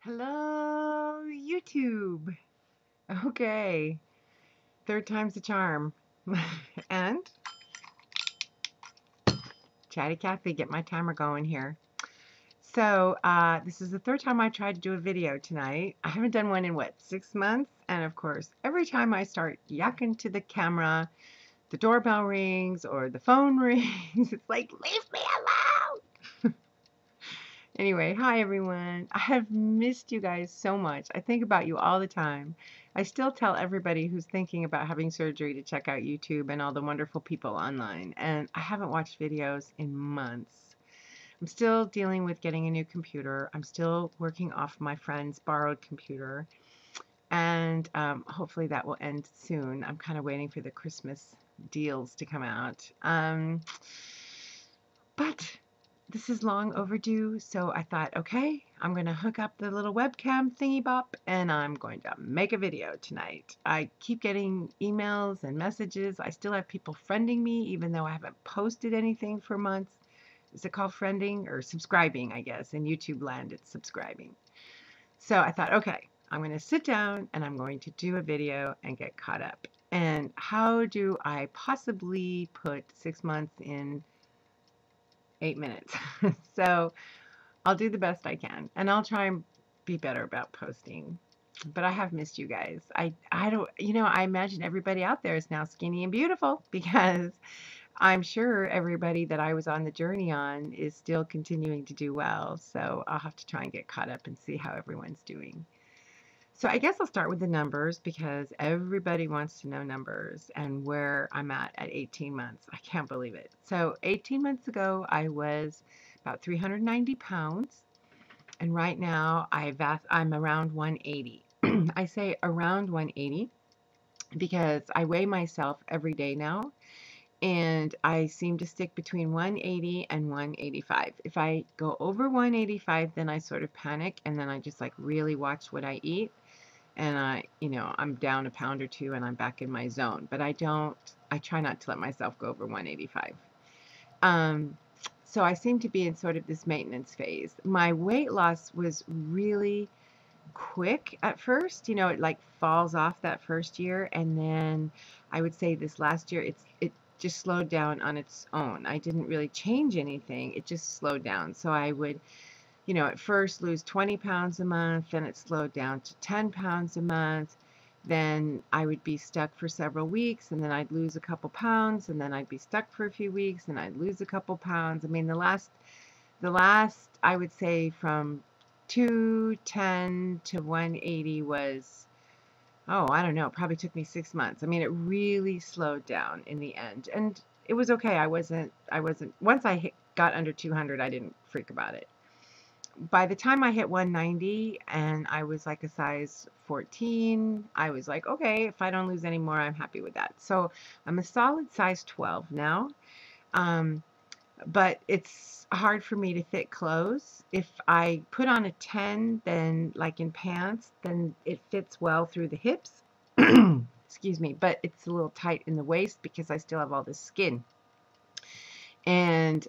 Hello, YouTube. Okay, third time's the charm. And Chatty Cathy, get my timer going here. So, this is the third time I tried to do a video tonight. I haven't done one in what, 6 months? And of course, every time I start yakking to the camera, the doorbell rings or the phone rings. It's like, leave me alone. Anyway, hi everyone. I have missed you guys so much. I think about you all the time. I still tell everybody who's thinking about having surgery to check out YouTube and all the wonderful people online. And I haven't watched videos in months. I'm still dealing with getting a new computer. I'm still working off my friend's borrowed computer. And hopefully that will end soon. I'm kind of waiting for the Christmas deals to come out. But this is long overdue, so I thought, okay, I'm going to hook up the little webcam thingy bop and I'm going to make a video tonight. I keep getting emails and messages. I still have people friending me even though I haven't posted anything for months. Is it called friending or subscribing, I guess? In YouTube land, it's subscribing. So I thought, okay, I'm going to sit down and I'm going to do a video and get caught up. And how do I possibly put 6 months in 8 minutes? So I'll do the best I can, and I'll try and be better about posting. But I have missed you guys. I don't, I imagine everybody out there is now skinny and beautiful because I'm sure everybody that I was on the journey on is still continuing to do well. So I'll have to try and get caught up and see how everyone's doing. So I guess I'll start with the numbers because everybody wants to know numbers and where I'm at 18 months. I can't believe it. So 18 months ago, I was about 390 pounds. And right now, I'm around 180. I say around 180 because I weigh myself every day now. And I seem to stick between 180 and 185. If I go over 185, then I sort of panic and then I just like really watch what I eat. And I'm down a pound or two and I'm back in my zone. But I try not to let myself go over 185. So I seem to be in sort of this maintenance phase. My weight loss was really quick at first. It like falls off that first year. And then I would say this last year, it just slowed down on its own. I didn't really change anything. It just slowed down. So I would at first lose 20 pounds a month, then it slowed down to 10 pounds a month. Then I would be stuck for several weeks, and then I'd lose a couple pounds, and then I'd be stuck for a few weeks, and I'd lose a couple pounds. I mean, the last, I would say from 210 to 180 was, oh, I don't know, it probably took me 6 months. I mean, it really slowed down in the end, and it was okay. I wasn't, once I got under 200, I didn't freak about it. By the time I hit 190 and I was like a size 14, I was like, okay, if I don't lose any more, I'm happy with that. So I'm a solid size 12 now. But it's hard for me to fit clothes. If I put on a 10, then like in pants, then it fits well through the hips. Excuse me, but it's a little tight in the waist because I still have all this skin. And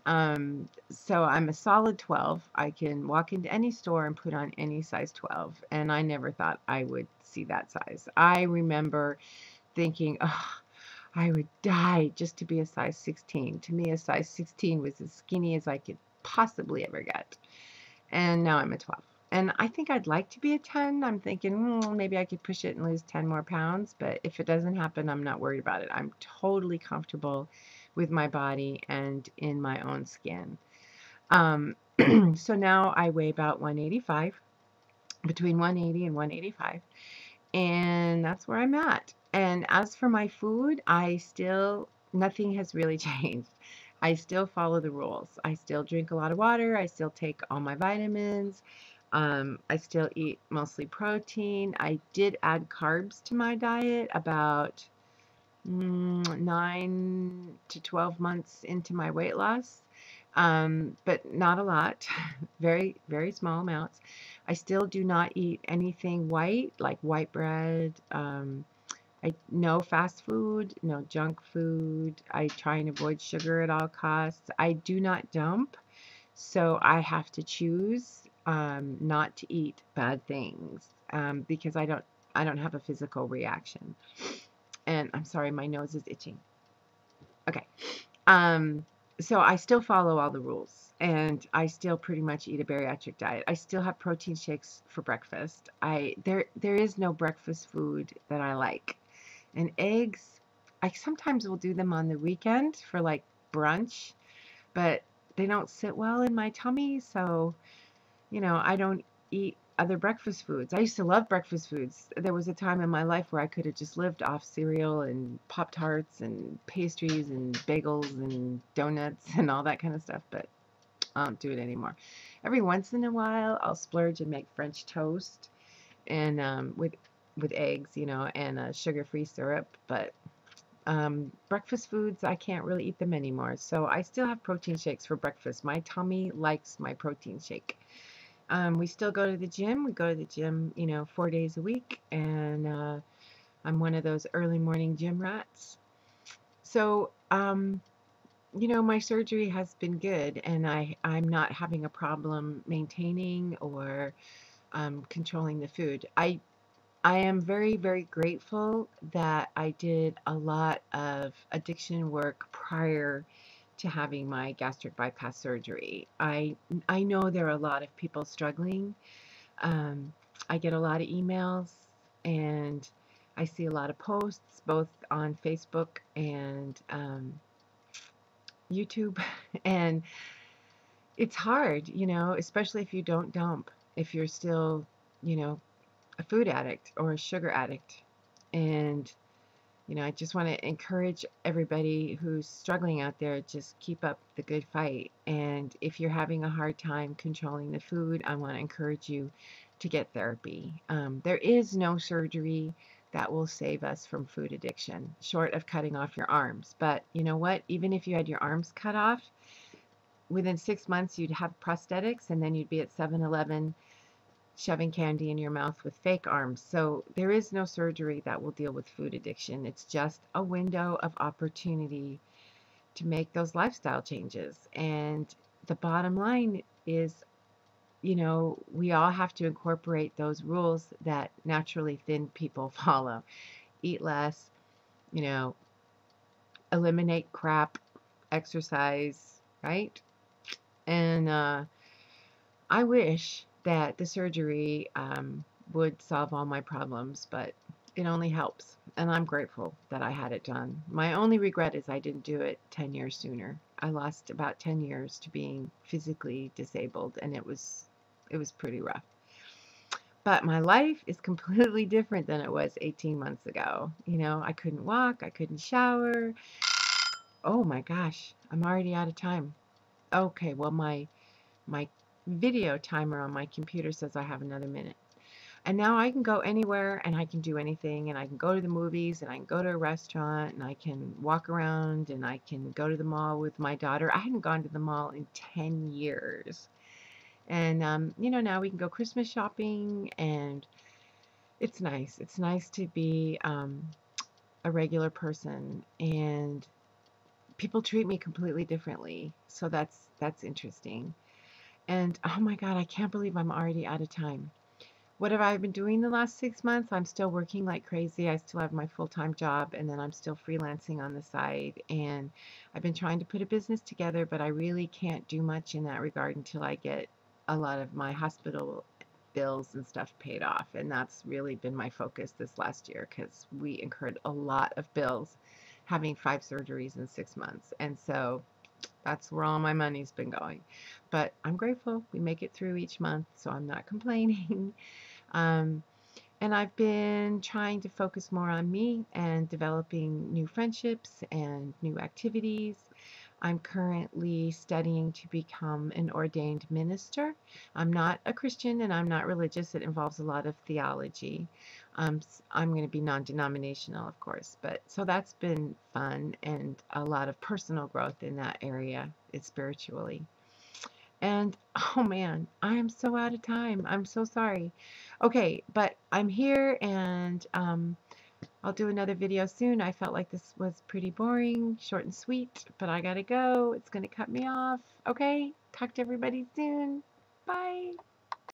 so I'm a solid 12. I can walk into any store and put on any size 12. And I never thought I would see that size. I remember thinking, oh, I would die just to be a size 16. To me, a size 16 was as skinny as I could possibly ever get. And now I'm a 12. And I think I'd like to be a 10. I'm thinking, maybe I could push it and lose 10 more pounds. But if it doesn't happen, I'm not worried about it. I'm totally comfortable with my body and in my own skin. So now I weigh about 185, between 180 and 185. And that's where I'm at. And as for my food, nothing has really changed. I still follow the rules. I still drink a lot of water. I still take all my vitamins. I still eat mostly protein. I did add carbs to my diet about 9 to 12 months into my weight loss, but not a lot, very, very small amounts. I still do not eat anything white, like white bread. No fast food, no junk food. I try and avoid sugar at all costs. I do not dump, so I have to choose. not to eat bad things, because I don't have a physical reaction. And I'm sorry, my nose is itching. Okay. Um, so I still follow all the rules, and I still pretty much eat a bariatric diet. I still have protein shakes for breakfast. There is no breakfast food that I like. And eggs, I sometimes will do them on the weekend for like brunch, but they don't sit well in my tummy, so I don't eat other breakfast foods. I used to love breakfast foods. There was a time in my life where I could have just lived off cereal and Pop-Tarts and pastries and bagels and donuts and all that kind of stuff, but I don't do it anymore. Every once in a while, I'll splurge and make French toast and with eggs, and a sugar-free syrup, but breakfast foods, I can't really eat them anymore. So I still have protein shakes for breakfast. My tummy likes my protein shake. We still go to the gym. We go to the gym, 4 days a week, and I'm one of those early morning gym rats. So, my surgery has been good, and I'm not having a problem maintaining or controlling the food. I am very, very grateful that I did a lot of addiction work prior to having my gastric bypass surgery. I know there are a lot of people struggling. um, I get a lot of emails, and I see a lot of posts both on Facebook and YouTube. And it's hard, especially if you don't dump, if you're still, you know, a food addict or a sugar addict. And I just want to encourage everybody who's struggling out there, just keep up the good fight. And if you're having a hard time controlling the food, I want to encourage you to get therapy. There is no surgery that will save us from food addiction, short of cutting off your arms. But you know what? Even if you had your arms cut off, within 6 months you'd have prosthetics, and then you'd be at 7-Eleven shoving candy in your mouth with fake arms. So there is no surgery that will deal with food addiction. It's just a window of opportunity to make those lifestyle changes. And the bottom line is, we all have to incorporate those rules that naturally thin people follow. Eat less, you know, eliminate crap, exercise, right? And I wish that the surgery would solve all my problems, but it only helps. And I'm grateful that I had it done. My only regret is I didn't do it 10 years sooner. I lost about 10 years to being physically disabled, and it was pretty rough. But my life is completely different than it was 18 months ago. I couldn't walk, I couldn't shower. Oh my gosh, I'm already out of time. Okay, well my video timer on my computer says I have another minute. And now I can go anywhere and I can do anything, and I can go to the movies and I can go to a restaurant and I can walk around and I can go to the mall with my daughter. I hadn't gone to the mall in 10 years. And, now we can go Christmas shopping, and it's nice. It's nice to be a regular person, and people treat me completely differently. So that's interesting. And oh my God, I can't believe I'm already out of time. What have I been doing the last 6 months? I'm still working like crazy. I still have my full-time job, and then I'm still freelancing on the side. And I've been trying to put a business together, but I really can't do much in that regard until I get a lot of my hospital bills and stuff paid off. And that's really been my focus this last year, because we incurred a lot of bills having 5 surgeries in 6 months. And so that's where all my money's been going. But I'm grateful we make it through each month, so I'm not complaining. Um, and I've been trying to focus more on me and developing new friendships and new activities. I'm currently studying to become an ordained minister. I'm not a Christian and I'm not religious. It involves a lot of theology. I'm going to be non-denominational, of course, but so that's been fun, and a lot of personal growth in that area, spiritually. And oh man, I am so out of time. I'm so sorry. Okay, but I'm here, and I'll do another video soon. I felt like this was pretty boring, short and sweet, but I gotta go. It's gonna cut me off. Okay, talk to everybody soon. Bye.